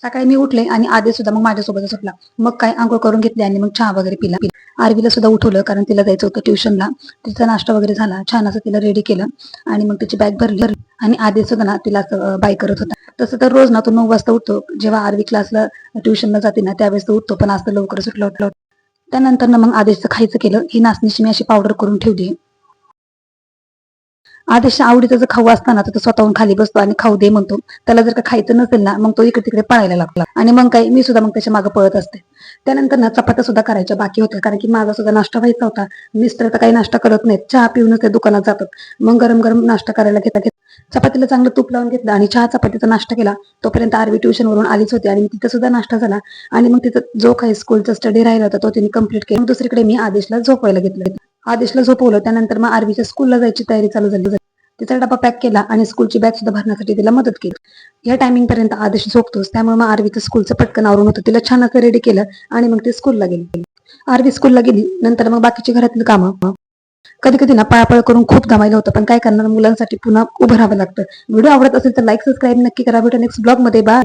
सकाळी मी उठले आणि आधी सुद्धा मग माझ्यासोबतच उठला. मग काय आंघोळ करून घेतली आणि मग चहा वगैरे पिला. आरवीला सुद्धा उठवलं कारण तिला जायचं होतं ट्युशनला. तिचा नाश्ता वगैरे झाला, छान असं तिला रेडी केलं आणि मग तिची बॅग भरली आणि आधी सुद्धा ना तिला असं बाय करत होता. तसं तर रोज ना तो 9 वाजता उठतो, जेव्हा आरवी क्लासला ट्युशनला जाते ना त्यावेळेस तो उठतो, पण आज तर लवकरच उठला होता. त्यानंतर ना मग आदेशचं खायचं केलं. ही नाचणीची मी अशी पावडर करून ठेवली. आदेशच्या आवडीचा जर खाऊ असताना तर तो स्वतःहून खाली बसतो आणि खाऊ दे म्हणतो. त्याला जर का खायचं नसेल ना मग तो इकडे तिकडे पळायला लागतो आणि मग काही मी सुद्धा मग त्याच्या मागे पळत असते. त्यानंतर ना चपात्या सुद्धा करायच्या बाकी होत्या कारण की माझा सुद्धा नाश्ता व्हायचा होता. मिस्टर तर काही नाश्ता करत नाहीत, चहा पिऊनच ते दुकानात जातात. मग गरम गरम नाश्ता करायला घेतात. चपातीला चांगलं तूप लावून घेतलं आणि चहा चपातीचा नाश्ता केला. तोपर्यंत आरवी ट्युशन वरून आलीच होती आणि तिथं सुद्धा नाश्ता झाला आणि मग तिथं जो काही स्कूलचा स्टडी राहिला होता तो तिने कम्प्लीट केला. दुसरीकडे मी आदेशला झोपवायला घेतलं. आदेशला झोपवलं त्यानंतर मग आरवीच्या स्कूलला जायची तयारी चालू झाली. तिचा डबा पॅक केला आणि स्कूलची बॅग सुद्धा भरण्यासाठी तिला मदत केली. या टायमिंग पर्यंत आदेश झोपतोच, त्यामुळे मग आरवीचं स्कूलचं पटकन आवरून होतं. तिला छान असं रेडी केलं आणि मग ती स्कूलला गेली. आरवी स्कूलला गेली नंतर मग बाकीची घरातली कामं. कधी कधी ना पळापळ करून खूप दमायला होतं, पण काय करणार, मुलांसाठी पुन्हा उभं राहावं लागतं. व्हिडिओ आवडत असेल तर लाईक सबस्क्राईब नक्की करा. भेटू नेक्स्ट ब्लॉग मध्ये. बाय.